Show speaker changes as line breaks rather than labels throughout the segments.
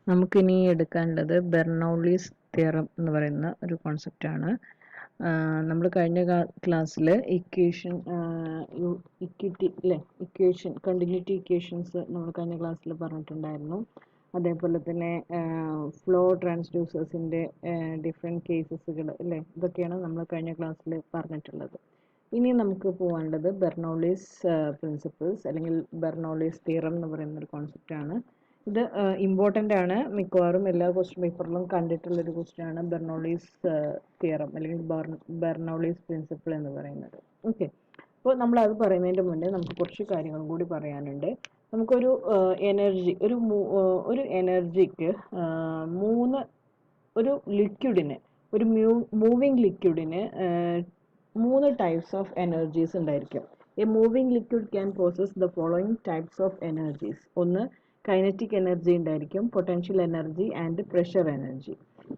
നമുക്കിനി എടുക്കാനുള്ളത് ബെർണൗളീസ് തിയറം എന്ന് പറയുന്ന ഒരു കോൺസെപ്റ്റാണ്. നമ്മൾ കഴിഞ്ഞ ക്ലാസ്സിൽ കണ്ടിന്യൂറ്റി ഇക്വേഷൻസ് നമ്മൾ കഴിഞ്ഞ ക്ലാസ്സിൽ പറഞ്ഞിട്ടുണ്ടായിരുന്നു. അതേപോലെ തന്നെ ഫ്ലോ ട്രാൻസ്ഡ്യൂസേഴ്സിൻ്റെ ഡിഫറെൻറ്റ് കേസസുകൾ അല്ലേ, ഇതൊക്കെയാണ് നമ്മൾ കഴിഞ്ഞ ക്ലാസ്സിൽ പറഞ്ഞിട്ടുള്ളത്. ഇനി നമുക്ക് പോകാനുള്ളത് ബെർണൗളീസ് പ്രിൻസിപ്പിൾസ് അല്ലെങ്കിൽ ബെർണൗളീസ് തിയറം എന്ന് പറയുന്ന ഒരു കോൺസെപ്റ്റാണ്. ഇത് ഇമ്പോർട്ടൻ്റ് ആണ്, മിക്കവാറും എല്ലാ ക്വസ്റ്റ്യൻ പേപ്പറിലും കണ്ടിട്ടുള്ളൊരു ക്വസ്റ്റ്യൻ ആണ് ബെർണൗളീസ് തിയറം അല്ലെങ്കിൽ ബെർണൗളീസ് പ്രിൻസിപ്പിൾ എന്ന് പറയുന്നത്. ഓക്കെ, അപ്പോൾ നമ്മൾ അത് പറയുന്നതിൻ്റെ മുന്നേ നമുക്ക് കുറച്ച് കാര്യങ്ങളും കൂടി പറയാനുണ്ട്. നമുക്കൊരു എനർജി ഒരു എനർജിക്ക് ഒരു ലിക്വിഡിന് ഒരു മൂവിങ് ലിക്വിഡിന് 3 ടൈപ്സ് ഓഫ് എനർജീസ് ഉണ്ടായിരിക്കും. A moving liquid can process the following types of energies. ഒന്ന് കൈനറ്റിക് എനർജി ഉണ്ടായിരിക്കും, potential energy and pressure energy.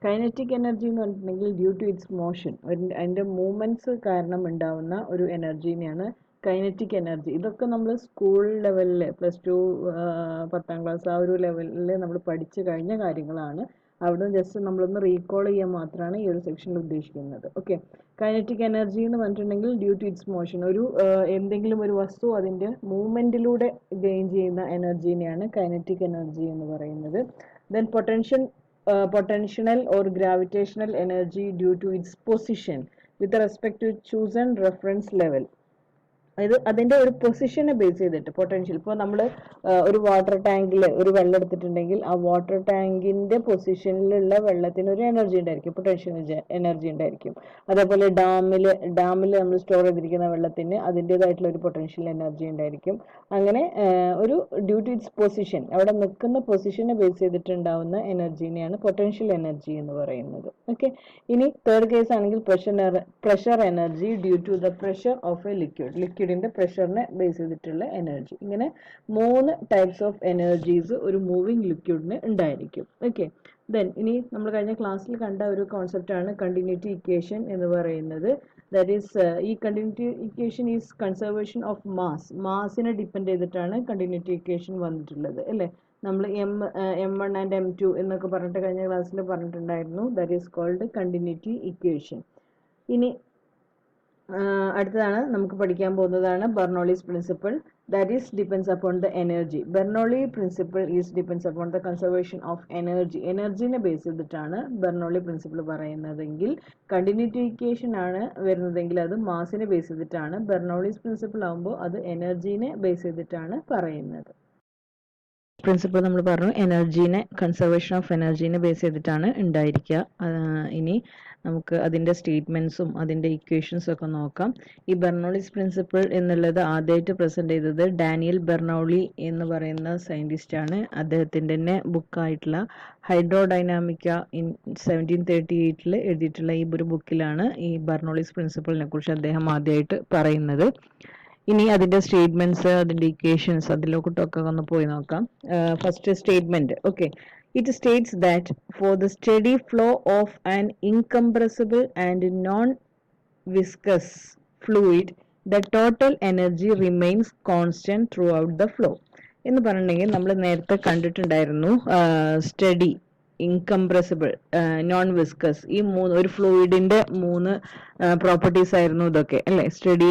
Kinetic energy എന്ന് പറഞ്ഞിട്ടുണ്ടെങ്കിൽ ഡ്യൂ ടു ഇറ്റ്സ് മോഷൻ, അതിൻ്റെ മൂവ്മെൻറ്റ്സ് കാരണം ഉണ്ടാവുന്ന ഒരു എനർജീനെയാണ് കൈനറ്റിക് എനർജി. ഇതൊക്കെ നമ്മൾ സ്കൂൾ ലെവലിൽ +2 10ാം ക്ലാസ് ആ ഒരു ലെവലിൽ നമ്മൾ പഠിച്ചു കഴിഞ്ഞ കാര്യങ്ങളാണ്. അവിടെ ജസ്റ്റ് നമ്മളൊന്ന് റീകോൾ ചെയ്യാൻ മാത്രമാണ് ഈ ഒരു സെക്ഷനിൽ ഉദ്ദേശിക്കുന്നത്. ഓക്കെ, കൈനറ്റിക് എനർജി എന്ന് പറഞ്ഞിട്ടുണ്ടെങ്കിൽ ഡ്യൂ ടു ഇറ്റ്സ് മോഷൻ, എന്തെങ്കിലും ഒരു വസ്തു അതിൻ്റെ മൂവ്മെൻറ്റിലൂടെ ഗെയിൻ ചെയ്യുന്ന എനർജീനെയാണ് കൈനറ്റിക് എനർജി എന്ന് പറയുന്നത്. Then potential or gravitational energy due to its position with respect to chosen reference level. അതായത് അതിൻ്റെ ഒരു പൊസിഷനെ ബേസ് ചെയ്തിട്ട് പൊട്ടൻഷ്യൽ. ഇപ്പോൾ നമ്മൾ ഒരു വാട്ടർ ടാങ്കിൽ ഒരു വെള്ളം എടുത്തിട്ടുണ്ടെങ്കിൽ ആ വാട്ടർ ടാങ്കിൻ്റെ പൊസിഷനിലുള്ള വെള്ളത്തിന് ഒരു എനർജി ഉണ്ടായിരിക്കും, പൊട്ടൻഷ്യൽ എനർജി ഉണ്ടായിരിക്കും. അതേപോലെ ഡാമിൽ നമ്മൾ സ്റ്റോർ ചെയ്തിരിക്കുന്ന വെള്ളത്തിന് അതിൻ്റേതായിട്ടുള്ള ഒരു പൊട്ടൻഷ്യൽ എനർജി ഉണ്ടായിരിക്കും. അങ്ങനെ ഒരു ഡ്യൂ ടു ഇറ്റ്സ് പൊസിഷൻ, അവിടെ നിൽക്കുന്ന പൊസിഷനെ ബേസ് ചെയ്തിട്ടുണ്ടാവുന്ന എനർജീനെയാണ് പൊട്ടൻഷ്യൽ എനർജി എന്ന് പറയുന്നത്. ഓക്കെ, ഇനി തേർഡ് കേസ് ആണെങ്കിൽ pressure energy due to the pressure of a ലിക്വിഡിന്റെ പ്രഷറിനെ ബേസ് ചെയ്തിട്ടുള്ള എനർജി. ഇങ്ങനെ 3 ടൈപ്സ് ഓഫ് എനർജീസ് ഒരു മൂവിങ് ലിക്വിഡിന് ഉണ്ടായിരിക്കും. ഓക്കെ, ദെൻ ഇനി നമ്മൾ കഴിഞ്ഞ ക്ലാസ്സിൽ കണ്ട ഒരു കോൺസെപ്റ്റ് ആണ് കണ്ടിന്യൂറ്റി ഇക്വേഷൻ എന്ന് പറയുന്നത്. ദാറ്റ് ഈസ് ഈ continuity equation is conservation of മാസിനെ ഡിപ്പെൻഡ് ചെയ്തിട്ടാണ് കണ്ടിന്യൂറ്റി ഇക്വേഷൻ വന്നിട്ടുള്ളത് അല്ലേ. നമ്മൾ M1 ആൻഡ് M2 എന്നൊക്കെ പറഞ്ഞിട്ട് കഴിഞ്ഞ ക്ലാസ്സിൽ പറഞ്ഞിട്ടുണ്ടായിരുന്നു. That is called continuity equation. ഇനി അടുത്തതാണ് നമുക്ക് പഠിക്കാൻ പോകുന്നതാണ് Bernoulli's principle. That is depends upon the energy. Bernoulli principle is depends upon the conservation of energy. എനർജിനെ ബേസ് ചെയ്തിട്ടാണ് ബെർണൗളി പ്രിൻസിപ്പിൾ പറയുന്നതെങ്കിൽ, കണ്ടിന്യൂറ്റി ഇക്വേഷൻ ആണ് വരുന്നതെങ്കിൽ അത് മാസിനെ ബേസ് ചെയ്തിട്ടാണ്. ബെർണൗളീസ് പ്രിൻസിപ്പിൾ ആകുമ്പോൾ അത് എനർജീനെ ബേസ് ചെയ്തിട്ടാണ് പറയുന്നത്. പ്രിൻസിപ്പിൾ നമ്മൾ പറഞ്ഞു എനർജീനെ, കൺസർവേഷൻ ഓഫ് എനർജീനെ ബേസ് ചെയ്തിട്ടാണ് ഉണ്ടായിരിക്കുക. ഇനി നമുക്ക് അതിൻ്റെ സ്റ്റേറ്റ്മെൻറ്റ്സും അതിൻ്റെ ഇക്വേഷൻസും ഒക്കെ നോക്കാം. ഈ ബെർണൗളീസ് പ്രിൻസിപ്പിൾ എന്നുള്ളത് ആദ്യമായിട്ട് പ്രസൻറ്റ് ചെയ്തത് ഡാനിയൽ ബെർണൗളി എന്ന് പറയുന്ന സയൻറ്റിസ്റ്റ് ആണ്. അദ്ദേഹത്തിൻ്റെ തന്നെ ബുക്കായിട്ടുള്ള ഹൈഡ്രോഡൈനാമിക്ക ഇൻ 1738 എഴുതിയിട്ടുള്ള ഈ ഒരു ബുക്കിലാണ് ഈ ബെർണൗളീസ് പ്രിൻസിപ്പിളിനെ കുറിച്ച് അദ്ദേഹം ആദ്യമായിട്ട് പറയുന്നത്. ഇനി അതിൻ്റെ സ്റ്റേറ്റ്മെൻറ്റ്സ്, അതിൻ്റെ ഇക്വേഷൻസ്, അതിലോട്ടൊക്കെ ഒന്ന് പോയി നോക്കാം. First statement. Okay, it states that for the steady flow of an incompressible and non-viscous fluid, the total energy remains constant throughout the flow. എന്ന് പറഞ്ഞിട്ടുണ്ടെങ്കിൽ നമ്മൾ നേരത്തെ കണ്ടിട്ടുണ്ടായിരുന്നു സ്റ്റഡി, ഇൻകംപ്രസിബിൾ, നോൺ വിസ്കസ്, ഈ ഒരു ഫ്ലൂയിഡിന്റെ 3 പ്രോപ്പർട്ടീസ് ആയിരുന്നു ഇതൊക്കെ അല്ലെ. സ്റ്റഡി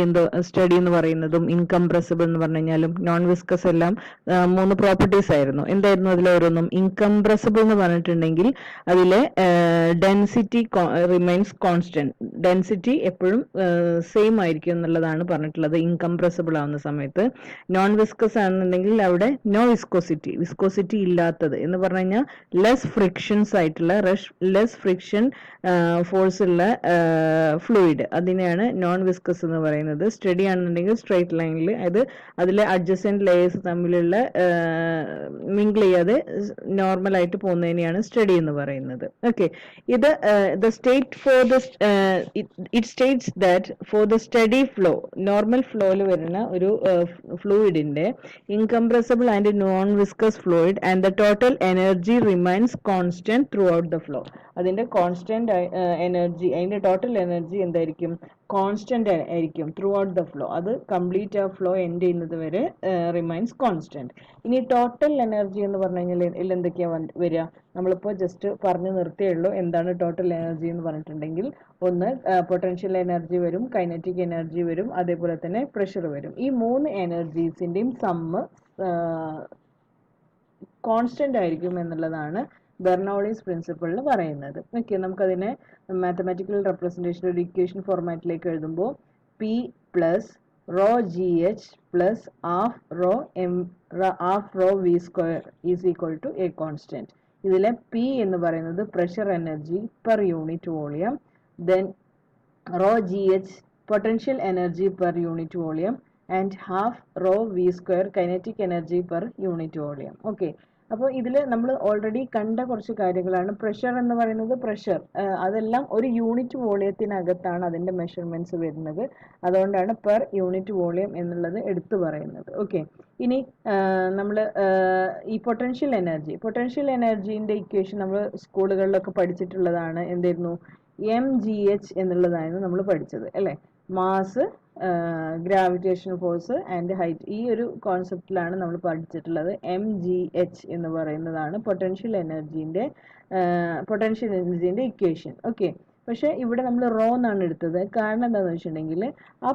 എന്ന് പറയുന്നതും ഇൻകംപ്രസിബിൾ എന്ന് പറഞ്ഞു കഴിഞ്ഞാലും നോൺ വിസ്കസ് എല്ലാം 3 പ്രോപ്പർട്ടീസ് ആയിരുന്നു. എന്തായിരുന്നു അതിലോരോന്നും? ഇൻകംപ്രസിബിൾ എന്ന് പറഞ്ഞിട്ടുണ്ടെങ്കിൽ അതിലെ ഡെൻസിറ്റി റിമൈൻസ് കോൺസ്റ്റന്റ്, ഡെൻസിറ്റി എപ്പോഴും സെയിം ആയിരിക്കും എന്നുള്ളതാണ് പറഞ്ഞിട്ടുള്ളത് ഇൻകംപ്രസിബിൾ ആവുന്ന സമയത്ത്. നോൺ വിസ്കസ് ആണെന്നുണ്ടെങ്കിൽ അവിടെ നോ വിസ്കോസിറ്റി ഇല്ലാത്തത് എന്ന് പറഞ്ഞു കഴിഞ്ഞാൽ ഫ്രിക്ഷൻസ് ആയിട്ടുള്ള ലെസ് ഫ്രിക്ഷൻ ഫോഴ്സ് ഉള്ള ഫ്ലൂയിഡ്, അതിനെയാണ് നോൺ വിസ്കസ് എന്ന് പറയുന്നത്. സ്റ്റഡി ആണെന്നുണ്ടെങ്കിൽ സ്ട്രെയിറ്റ് ലൈനിൽ അതിലെ അഡ്ജസന്റ് ലേയേഴ്സ് തമ്മിലുള്ള മിങ്കിൾ ചെയ്യാതെ നോർമൽ ആയിട്ട് പോകുന്നതിനെയാണ് സ്റ്റഡി എന്ന് പറയുന്നത്. ഓക്കെ, ഇത് it states that for the steady flow, normal ഫ്ലോയിൽ വരുന്ന ഒരു ഫ്ലൂയിഡിന്റെ incompressible and non viscous fluid and the total energy remains constant constant throughout the flow. അതിന്റെ കോൺസ്റ്റന്റ് എനർജി, അതിന്റെ ടോട്ടൽ എനർജി എന്തായിരിക്കും? കോൺസ്റ്റന്റ് ആയിരിക്കും ത്രൂ ഔട്ട് ദ ഫ്ലോ. അത് complete ആ ഫ്ലോ എൻഡ് ചെയ്യുന്നത് വരെ റിമൈൻസ് കോൺസ്റ്റന്റ്. ഇനി ടോട്ടൽ എനർജി എന്ന് പറഞ്ഞു കഴിഞ്ഞാൽ എന്തൊക്കെയാ വരിക? നമ്മളിപ്പോൾ ജസ്റ്റ് പറഞ്ഞു നിർത്തിയേ ഉള്ളൂ എന്താണ് ടോട്ടൽ എനർജി എന്ന് പറഞ്ഞിട്ടുണ്ടെങ്കിൽ. ഒന്ന് പൊട്ടൻഷ്യൽ എനർജി വരും, കൈനറ്റിക് എനർജി വരും, അതേപോലെ തന്നെ പ്രഷർ വരും. ഈ മൂന്ന് എനർജീസിന്റെയും സമ്മ് കോൺസ്റ്റന്റ് ആയിരിക്കും എന്നുള്ളതാണ് ബെർണോളിസ് പ്രിൻസിപ്പിളിൽ പറയുന്നത്. ഓക്കെ, നമുക്കതിനെ മാത്തമാറ്റിക്കൽ റെപ്രസെന്റേഷൻ ഒരു ഇക്വേഷൻ ഫോർമാറ്റിലേക്ക് എഴുതുമ്പോൾ P plus rho G H plus half rho V square is equal to a constant. ഇതിലെ പി എന്ന് പറയുന്നത് pressure energy per unit volume, then rho G H potential energy per unit volume, and half rho V square kinetic energy per unit volume. Okay, അപ്പോൾ ഇതിൽ നമ്മൾ already കണ്ട കുറച്ച് കാര്യങ്ങളാണ്. Pressure എന്ന് പറയുന്നത് പ്രഷർ, അതെല്ലാം ഒരു യൂണിറ്റ് വോളിയത്തിനകത്താണ് അതിന്റെ മെഷർമെന്റ്സ് വരുന്നത്. അതുകൊണ്ടാണ് പെർ യൂണിറ്റ് വോളിയം എന്നുള്ളത് എടുത്തു പറയുന്നത്. ഓക്കെ, ഇനി നമ്മൾ ഈ പൊട്ടൻഷ്യൽ എനർജീൻ്റെ ഇക്വേഷൻ നമ്മൾ സ്കൂളുകളിലൊക്കെ പഠിച്ചിട്ടുള്ളതാണ്. എന്തായിരുന്നു? mgh എന്നുള്ളതായിരുന്നു നമ്മൾ പഠിച്ചത് അല്ലേ? Mass, gravitation force and height. ഈ ഒരു കോൺസെപ്റ്റിലാണ് നമ്മൾ പഠിച്ചിട്ടുള്ളത്. mgh എന്ന് പറയുന്നതാണ് പൊട്ടൻഷ്യൽ എനർജീൻ്റെ ഇക്വേഷൻ. ഓക്കെ, പക്ഷെ ഇവിടെ നമ്മൾ റോ എന്നാണ് എടുത്തത്. കാരണം എന്താണെന്ന് വെച്ചിട്ടുണ്ടെങ്കിൽ ആ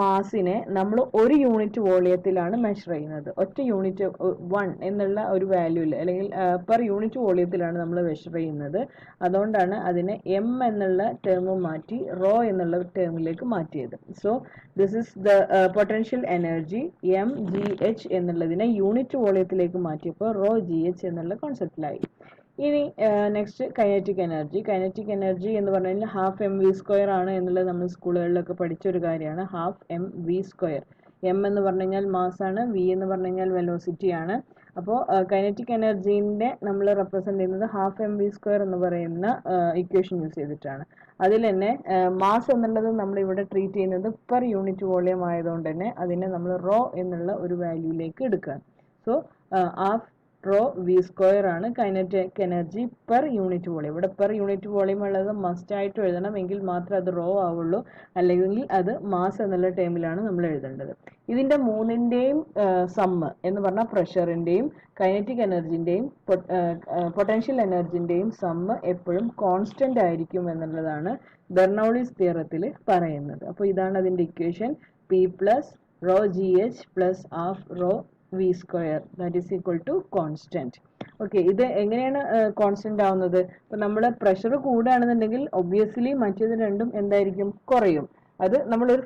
മാസിനെ നമ്മൾ ഒരു യൂണിറ്റ് വോളിയത്തിലാണ് മെഷർ ചെയ്യുന്നത്. ഒറ്റ യൂണിറ്റ് 1 എന്നുള്ള ഒരു വാല്യൂല് അല്ലെങ്കിൽ പെർ യൂണിറ്റ് വോളിയത്തിലാണ് നമ്മൾ മെഷർ ചെയ്യുന്നത്. അതുകൊണ്ടാണ് അതിനെ എം എന്നുള്ള ടേം മാറ്റി റോ എന്നുള്ള ടേമിലേക്ക് മാറ്റിയത്. So this is the potential energy. mgh എന്നുള്ളതിനെ യൂണിറ്റ് വോളിയത്തിലേക്ക് മാറ്റിയപ്പോൾ റോ gh എന്നുള്ള കോൺസെപ്റ്റിലായി. ഇനി നെക്സ്റ്റ് കൈനറ്റിക് എനർജി എന്ന് പറഞ്ഞാൽ ഹാഫ് എം വി സ്ക്വയർ ആണ് എന്നുള്ളത് നമ്മൾ സ്കൂളുകളിലൊക്കെ പഠിച്ച ഒരു കാര്യമാണ്. Half M V square. M എന്ന് പറഞ്ഞു കഴിഞ്ഞാൽ മാസ് ആണ്, വി എന്ന് പറഞ്ഞു കഴിഞ്ഞാൽ വെലോസിറ്റി ആണ്. അപ്പോൾ കൈനറ്റിക് എനർജീനെ നമ്മൾ റെപ്രസെന്റ് ചെയ്യുന്നത് ഹാഫ് എം വി സ്ക്വയർ എന്ന് പറയുന്ന ഇക്വേഷൻ യൂസ് ചെയ്തിട്ടാണ്. അതിൽ തന്നെ മാസ് എന്നുള്ളത് നമ്മൾ ഇവിടെ ട്രീറ്റ് ചെയ്യുന്നത് പെർ യൂണിറ്റ് വോളിയം ആയതുകൊണ്ട് തന്നെ അതിനെ നമ്മൾ റോ എന്നുള്ള ഒരു വാല്യൂയിലേക്ക് എടുക്കുകയാണ്. So half rho V square ആണ് kinetic energy per unit volume. ഇവിടെ പെർ യൂണിറ്റ് വോളിയം ഉള്ളത് മസ്റ്റ് ആയിട്ട് എഴുതണം, എങ്കിൽ മാത്രമേ അത് റോ ആവുള്ളൂ. അല്ലെങ്കിൽ അത് മാസ് എന്നുള്ള ടേമിലാണ് നമ്മൾ എഴുതേണ്ടത്. ഇതിന്റെ മൂന്നിന്റെയും സമ്മ് എന്ന് പറഞ്ഞാൽ പ്രഷറിന്റെയും കൈനറ്റിക് എനർജിന്റെയും പൊട്ടൻഷ്യൽ എനർജിന്റെയും സമ്മ് എപ്പോഴും കോൺസ്റ്റന്റ് ആയിരിക്കും എന്നുള്ളതാണ് ബെർണൗളിസ് തിയറത്തിൽ പറയുന്നത്. അപ്പോൾ ഇതാണ് അതിന്റെ equation. P plus rho G H plus half rho V square that is equal to constant. Okay, ഇത് എങ്ങനെയാണ് കോൺസ്റ്റന്റ് ആവുന്നത്? ഇപ്പൊ നമ്മൾ പ്രഷർ കൂടുകയാണെന്നുണ്ടെങ്കിൽ ഒബ്വിയസ്ലി മറ്റേത് രണ്ടും എന്തായിരിക്കും? കുറയും. അത് നമ്മളൊരു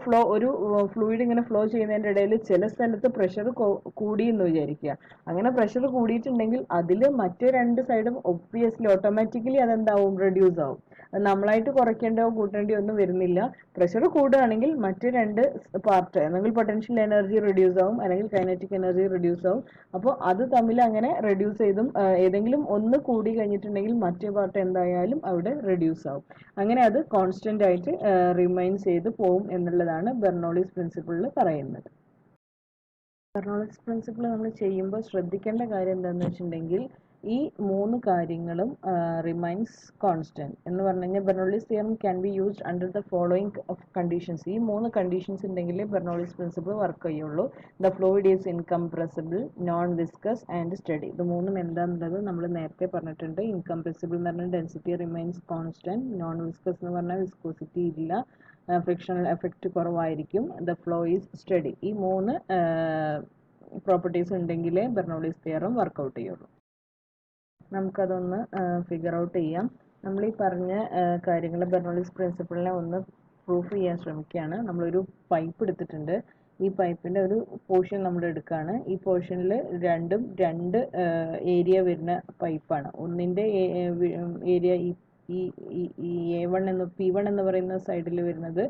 ഫ്ലൂയിഡ് ഇങ്ങനെ ഫ്ലോ ചെയ്യുന്നതിന്റെ ഇടയിൽ ചില സ്ഥലത്ത് പ്രഷർ കൂടി എന്ന് വിചാരിക്കുക. അങ്ങനെ പ്രഷർ കൂടിയിട്ടുണ്ടെങ്കിൽ അതിൽ മറ്റേ രണ്ട് സൈഡും ഒബ്വിയസ്ലി ഓട്ടോമാറ്റിക്കലി അതെന്താവും? റെഡ്യൂസ് ആവും. അത് നമ്മളായിട്ട് കുറയ്ക്കേണ്ടോ കൂട്ടേണ്ടോ ഒന്നും വരുന്നില്ല. പ്രഷർ കൂടുകയാണെങ്കിൽ മറ്റ് രണ്ട് പാർട്ട്, അല്ലെങ്കിൽ പൊട്ടൻഷ്യൽ എനർജി റെഡ്യൂസ് ആവും, അല്ലെങ്കിൽ കൈനറ്റിക് എനർജി റെഡ്യൂസ് ആവും. അപ്പോൾ അത് തമ്മിൽ അങ്ങനെ റെഡ്യൂസ് ചെയ്തും ഏതെങ്കിലും ഒന്ന് കൂടി കഴിഞ്ഞിട്ടുണ്ടെങ്കിൽ മറ്റേ പാർട്ട് എന്തായാലും അവിടെ റെഡ്യൂസ് ആവും. അങ്ങനെ അത് കോൺസ്റ്റന്റ് ആയിട്ട് റിമൈൻ ചെയ്ത് പോവും എന്നുള്ളതാണ് ബെർണോളിസ് പ്രിൻസിപ്പിളിൽ പറയുന്നത്. ബെർണോളിസ് പ്രിൻസിപ്പിൾ നമ്മൾ ചെയ്യുമ്പോൾ ശ്രദ്ധിക്കേണ്ട കാര്യം എന്താണെന്ന് വെച്ചിട്ടുണ്ടെങ്കിൽ ഈ മൂന്ന് കാര്യങ്ങളും റിമൈൻസ് കോൺസ്റ്റന്റ് എന്ന് പറഞ്ഞു കഴിഞ്ഞാൽ Bernoulli's theorem can be used under the following conditions. ഈ മൂന്ന് കണ്ടീഷൻസ് ഉണ്ടെങ്കിലേ ബെർണോളിസ് പ്രിൻസിപ്പിൾ വർക്ക് ചെയ്യുള്ളൂ. The fluid is incompressible, non viscous and study. ഇത് മൂന്നും എന്താണെന്നുള്ളത് നമ്മൾ നേരത്തെ പറഞ്ഞിട്ടുണ്ട്. ഇൻകംപ്രസിബിൾ എന്ന് പറഞ്ഞാൽ density remains constant, non viscous എന്ന് പറഞ്ഞാൽ വിസ്കോസിറ്റി ഇല്ല, ഫ്രിക്ഷണൽ എഫക്റ്റ് കുറവായിരിക്കും, ദ ഫ്ലോ ഈസ് സ്റ്റഡി. ഈ മൂന്ന് പ്രോപ്പർട്ടീസ് ഉണ്ടെങ്കിലേ ബെർണോളിസ് തിയറം വർക്കൗട്ട് ചെയ്യുള്ളൂ. നമുക്കതൊന്ന് ഫിഗർ ഔട്ട് ചെയ്യാം. നമ്മൾ ഈ പറഞ്ഞ കാര്യങ്ങൾ ബെർണോളിസ് പ്രിൻസിപ്പിളിനെ ഒന്ന് പ്രൂഫ് ചെയ്യാൻ ശ്രമിക്കുകയാണ്. നമ്മളൊരു പൈപ്പ് എടുത്തിട്ടുണ്ട്. ഈ പൈപ്പിന്റെ ഒരു പോർഷൻ നമ്മൾ എടുക്കുകയാണ്. ഈ പോർഷനിൽ രണ്ട് ഏരിയ വരുന്ന പൈപ്പാണ്. ഒന്നിന്റെ ഏരിയ ഈ A1 എന്ന് P1 എന്ന് പറയുന്ന സൈഡിൽ വരുന്നത്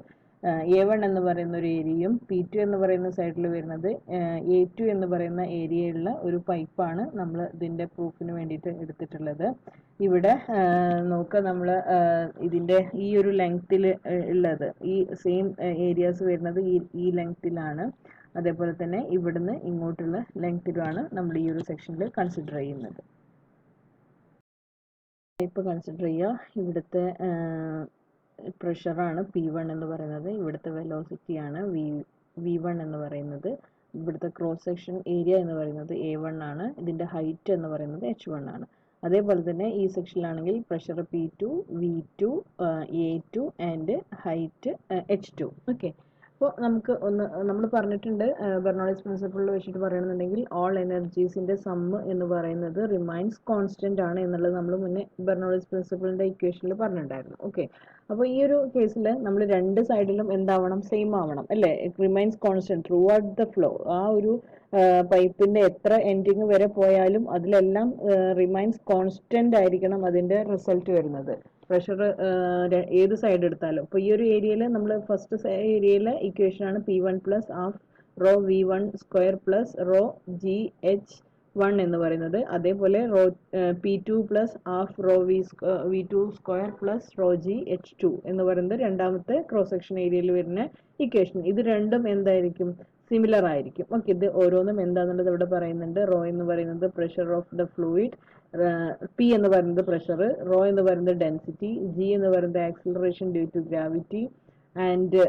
A1 എന്ന് പറയുന്ന ഒരു ഏരിയയും P2 എന്ന് പറയുന്ന സൈഡിൽ വരുന്നത് A2 എന്ന് പറയുന്ന ഏരിയയുള്ള ഒരു പൈപ്പാണ് നമ്മൾ ഇതിന്റെ പ്രൂഫിന് വേണ്ടിയിട്ട് എടുത്തിട്ടുള്ളത്. ഇവിടെ നോക്കുക, നമ്മൾ ഇതിന്റെ ഈ ഒരു ലെങ്ത്തിൽ ഉള്ളത് ഈ സെയിം ഏരിയാസ് വരുന്നത് ഈ ലെങ്ത്തിലാണ്. അതേപോലെ തന്നെ ഇവിടുന്ന് ഇങ്ങോട്ടുള്ള ലെങ്ത്തിലുമാണ് നമ്മൾ ഈ ഒരു സെക്ഷനിൽ കൺസിഡർ ചെയ്യുന്നത്. ഇപ്പോൾ കൺസിഡർ ചെയ്യുക, ഇവിടുത്തെ പ്രഷറാണ് P1 എന്ന് പറയുന്നത്, ഇവിടുത്തെ വെലോസിറ്റിയാണ് V1 എന്ന് പറയുന്നത്, ഇവിടുത്തെ ക്രോസ് സെക്ഷൻ ഏരിയ എന്ന് പറയുന്നത് A1 ആണ്, ഇതിൻ്റെ ഹൈറ്റ് എന്ന് പറയുന്നത് H1 ആണ്. അതേപോലെ തന്നെ ഈ സെക്ഷനിലാണെങ്കിൽ pressure P2, V2, A2 and height H2. Okay, അപ്പോൾ നമുക്ക് നമ്മൾ പറഞ്ഞിട്ടുണ്ട് ബെർണോളിസ് പ്രിൻസിപ്പിളിൽ വെച്ചിട്ട് പറയുകയാണെന്നുണ്ടെങ്കിൽ ഓൾ എനർജീസിൻ്റെ സമ്മ് എന്ന് പറയുന്നത് റിമൈൻസ് കോൺസ്റ്റന്റ് ആണ് എന്നുള്ളത് നമ്മൾ മുന്നേ ബെർണോളിസ് പ്രിൻസിപ്പിളിൻ്റെ ഇക്വേഷനിൽ പറഞ്ഞിട്ടുണ്ടായിരുന്നു. ഓക്കെ, അപ്പോൾ ഈ ഒരു കേസിൽ നമ്മൾ രണ്ട് സൈഡിലും എന്താവണം, സെയിം ആവണം അല്ലേ, remains constant throughout the flow. ആ ഒരു പൈപ്പിന്റെ എത്ര എൻഡിങ് വരെ പോയാലും അതിലെല്ലാം റിമൈൻസ് കോൺസ്റ്റന്റ് ആയിരിക്കണം അതിന്റെ റിസൾട്ട് വരുന്നത്. പ്രഷർ ഏത് സൈഡ് എടുത്താലും. അപ്പോൾ ഈ ഒരു ഏരിയയിൽ നമ്മൾ ഫസ്റ്റ് ഏരിയയിൽ ഇക്വേഷൻ ആണ് P1 plus half rho V1 square plus rho GH1 എന്ന് പറയുന്നത്. അതേപോലെ rho P2 plus half rho V2 square plus rho GH2 എന്ന് പറയുന്നത് രണ്ടാമത്തെ ക്രോസ് സെക്ഷൻ ഏരിയയിൽ വരുന്ന ഇക്വേഷൻ. ഇത് രണ്ടും എന്തായിരിക്കും, സിമിലർ ആയിരിക്കും. ഓക്കെ, ഇത് ഓരോന്നും എന്താണെന്നുള്ളത് ഇവിടെ പറയുന്നുണ്ട്. റോ എന്ന് പറയുന്നത് pressure of the fluid, P എന്ന് പറയുന്നത് പ്രഷർ, റോ എന്ന് പറയുന്നത് ഡെൻസിറ്റി, G എന്ന് പറയുന്നത് acceleration due to gravity, and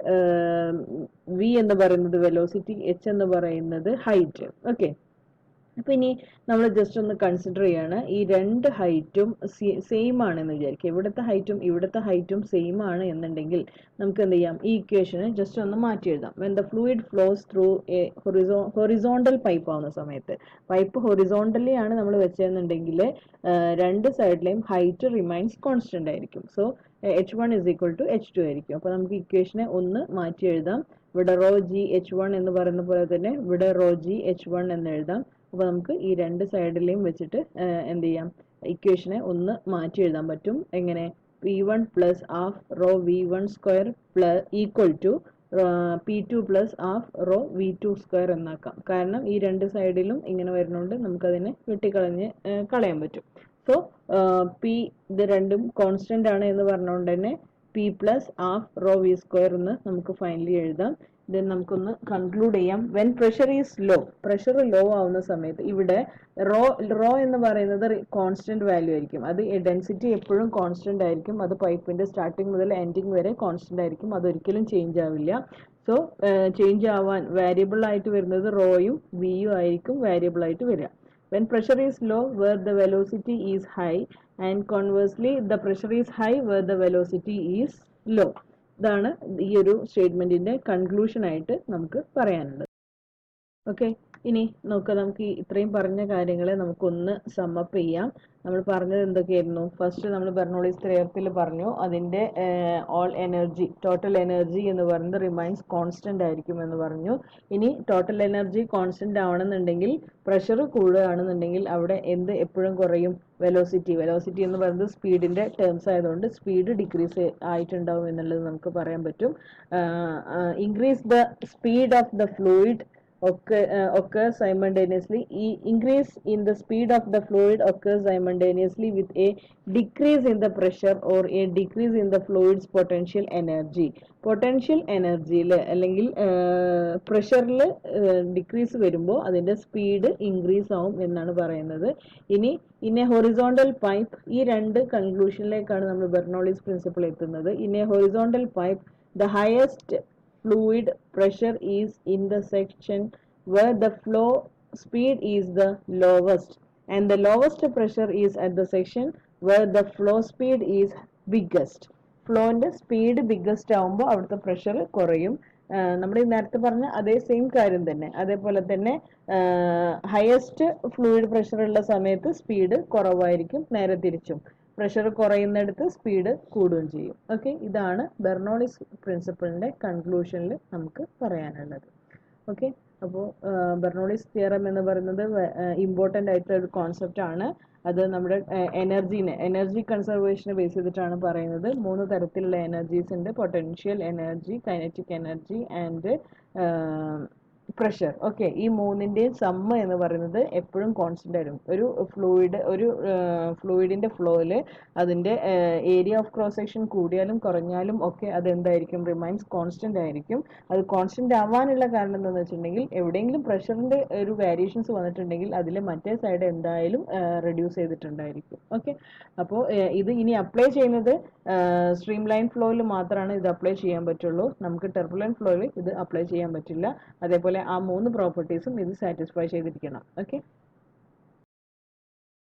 V എന്ന് പറയുന്നത് വെലോസിറ്റി, H എന്ന് പറയുന്നത് ഹൈറ്റ്. ഓക്കെ, അപ്പൊ ഇനി നമ്മൾ ജസ്റ്റ് ഒന്ന് കൺസിഡർ ചെയ്യാണ്, ഈ രണ്ട് ഹൈറ്റും സെയിം ആണെന്ന് വിചാരിക്കുക. ഇവിടുത്തെ ഹൈറ്റും സെയിം ആണ് എന്നുണ്ടെങ്കിൽ നമുക്ക് എന്ത് ചെയ്യാം, ഈ ഇക്വേഷന് ജസ്റ്റ് ഒന്ന് മാറ്റി എഴുതാം. When the fluid flows through a horizontal pipe ആവുന്ന സമയത്ത്, പൈപ്പ് ഹൊറിസോണ്ടലി ആണ് നമ്മൾ വെച്ചതെന്നുണ്ടെങ്കിൽ രണ്ട് സൈഡിലെയും ഹൈറ്റ് റിമൈൻസ് കോൺസ്റ്റന്റ് ആയിരിക്കും. So H1 is equal to H2 ആയിരിക്കും. അപ്പോൾ നമുക്ക് ഇക്വേഷനെ ഒന്ന് മാറ്റി എഴുതാം. ഇവിടെ റോ GH1 എന്ന് പറയുന്ന പോലെ തന്നെ ഇവിടെ റോ GH1 എന്ന് എഴുതാം. അപ്പോൾ നമുക്ക് ഈ രണ്ട് സൈഡിലെയും വെച്ചിട്ട് എന്ത് ചെയ്യാം, ഇക്വേഷനെ ഒന്ന് മാറ്റി എഴുതാൻ പറ്റും. എങ്ങനെ, P1 plus half rho V1 square plus equal to P2 plus half rho V2 square എന്നാക്കാം. കാരണം ഈ രണ്ട് സൈഡിലും ഇങ്ങനെ വരുന്നതുകൊണ്ട് നമുക്കതിനെ കളയാൻ പറ്റും. സോ ഇത് രണ്ടും കോൺസ്റ്റന്റ് ആണ് എന്ന് പറഞ്ഞുകൊണ്ട് തന്നെ P plus half rho V square എന്ന് നമുക്ക് ഫൈനലി എഴുതാം. ദെൻ നമുക്കൊന്ന് കൺക്ലൂഡ് ചെയ്യാം. When pressure is low, pressure low ആവുന്ന സമയത്ത് ഇവിടെ റോ എന്ന് പറയുന്നത് കോൺസ്റ്റന്റ് വാല്യൂ ആയിരിക്കും. അത് ഡെൻസിറ്റി എപ്പോഴും കോൺസ്റ്റന്റ് ആയിരിക്കും. അത് പൈപ്പിന്റെ സ്റ്റാർട്ടിങ് മുതൽ എൻഡിങ് വരെ കോൺസ്റ്റന്റ് ആയിരിക്കും. അതൊരിക്കലും ചേഞ്ച് ആവില്ല. സോ ചേഞ്ച് ആവാൻ വാരിയബിൾ ആയിട്ട് വരുന്നത് റോയും വിയും ആയിരിക്കും വാരിയബിൾ ആയിട്ട് വരിക. When pressure is low where the velocity is high, and conversely the pressure is high where the velocity is low. ഇതാണ് ഈ ഒരു സ്റ്റേറ്റ്മെന്റിന്റെ കൺക്ലൂഷൻ ആയിട്ട് നമുക്ക് പറയാനുള്ളത്. ഓക്കെ, ഇനി നമുക്ക് ഇത്രയും പറഞ്ഞ കാര്യങ്ങളെ നമുക്കൊന്ന് സമ്മപ്പ് ചെയ്യാം. നമ്മൾ പറഞ്ഞത് എന്തൊക്കെയായിരുന്നു? ഫസ്റ്റ് നമ്മൾ ബെർണോളിസ് തിയറത്തിൽ പറഞ്ഞു, അതിൻ്റെ ഓൾ എനർജി, ടോട്ടൽ എനർജി എന്ന് പറയുന്നത് റിമൈൻസ് കോൺസ്റ്റന്റ് ആയിരിക്കും എന്ന് പറഞ്ഞു. ഇനി ടോട്ടൽ എനർജി കോൺസ്റ്റന്റ് ആവണമെന്നുണ്ടെങ്കിൽ പ്രഷർ കൂടുകയാണെന്നുണ്ടെങ്കിൽ അവിടെ എപ്പോഴും കുറയും, വെലോസിറ്റി എന്ന് പറയുന്നത് സ്പീഡിന്റെ ടേംസ് ആയതുകൊണ്ട് സ്പീഡ് ഡിക്രീസ് ആയിട്ടുണ്ടാവും എന്നുള്ളത് നമുക്ക് പറയാൻ പറ്റും. Increase the speed of the fluid occurs simultaneously. Increase in the speed of the fluid occurs simultaneously with a decrease in the pressure or a decrease in the fluid's potential energy. Potential energy അല്ലെങ്കിൽ പ്രഷറിൽ decrease വരുമ്പോൾ അതിൻ്റെ speed increase ആവും എന്നാണ് പറയുന്നത്. ഇനി in A horizontal pipe, ഈ രണ്ട് കൺക്ലൂഷനിലേക്കാണ് നമ്മൾ ബെർണോളിസ് പ്രിൻസിപ്പിൾ എത്തുന്നത്. In A horizontal pipe the highest fluid pressure is in the section where the flow speed is the lowest, and the lowest pressure is at the section where the flow speed is biggest. ഫ്ലോന്റെ speed biggest ആവുമ്പോൾ അവിടുത്തെ pressure കുറയും. നമ്മൾ നേരത്തെ പറഞ്ഞ അതേ same കാര്യം തന്നെ. അതേപോലെ തന്നെ ഹയസ്റ്റ് ഫ്ലൂയിഡ് പ്രഷർ ഉള്ള സമയത്ത് സ്പീഡ് കുറവായിരിക്കും, നേരെ തിരിച്ചും പ്രഷർ കുറയുന്നിടത്ത് സ്പീഡ് കൂടുകയും ചെയ്യും. ഓക്കെ, ഇതാണ് ബെർണോളിസ് പ്രിൻസിപ്പിളിന്റെ കൺക്ലൂഷനിൽ നമുക്ക് പറയാനുള്ളത്. ഓക്കെ, അപ്പോൾ ബെർണോളിസ് തിയറം എന്ന് പറയുന്നത് ഇമ്പോർട്ടൻ്റ് ആയിട്ടുള്ള ഒരു കോൺസെപ്റ്റ് ആണ്. അത് നമ്മുടെ എനർജി കൺസർവേഷനെ ബേസ് ചെയ്തിട്ടാണ് പറയുന്നത്. 3 തരത്തിലുള്ള എനർജീസ് ഉണ്ട്: potential energy, kinetic energy and pressure. Okay, ഈ മൂന്നിന്റെയും സമ്മ് എന്ന് പറയുന്നത് എപ്പോഴും കോൺസ്റ്റന്റ് ആയിരിക്കും. ഒരു ഫ്ലൂയിഡിന്റെ ഫ്ലോയില് അതിന്റെ ഏരിയ ഓഫ് ക്രോസ് സെക്ഷൻ കൂടിയാലും കുറഞ്ഞാലും ഒക്കെ അത് എന്തായിരിക്കും, റിമൈൻസ് കോൺസ്റ്റന്റ് ആയിരിക്കും. അത് കോൺസ്റ്റന്റ് ആവാനുള്ള കാരണം എന്താണെന്ന് വെച്ചിട്ടുണ്ടെങ്കിൽ എവിടെയെങ്കിലും പ്രഷറിന്റെ ഒരു വേരിയേഷൻസ് വന്നിട്ടുണ്ടെങ്കിൽ അതിൽ മറ്റേ സൈഡ് എന്തായാലും റെഡ്യൂസ് ചെയ്തിട്ടുണ്ടായിരിക്കും. ഓക്കെ, അപ്പോൾ ഇത് ഇനി അപ്ലൈ ചെയ്യുന്നത് സ്ട്രീം ലൈൻ ഫ്ലോയിൽ മാത്രമാണ് ഇത് അപ്ലൈ ചെയ്യാൻ പറ്റുള്ളൂ. നമുക്ക് ടെർബുലന്റ് ഫ്ലോയിൽ ഇത് അപ്ലൈ ചെയ്യാൻ പറ്റില്ല. അതേപോലെ ആ മൂന്ന് പ്രോപ്പർട്ടീസും ഇത് സാറ്റിസ്ഫൈ ചെയ്തിരിക്കണം. ഓക്കെ.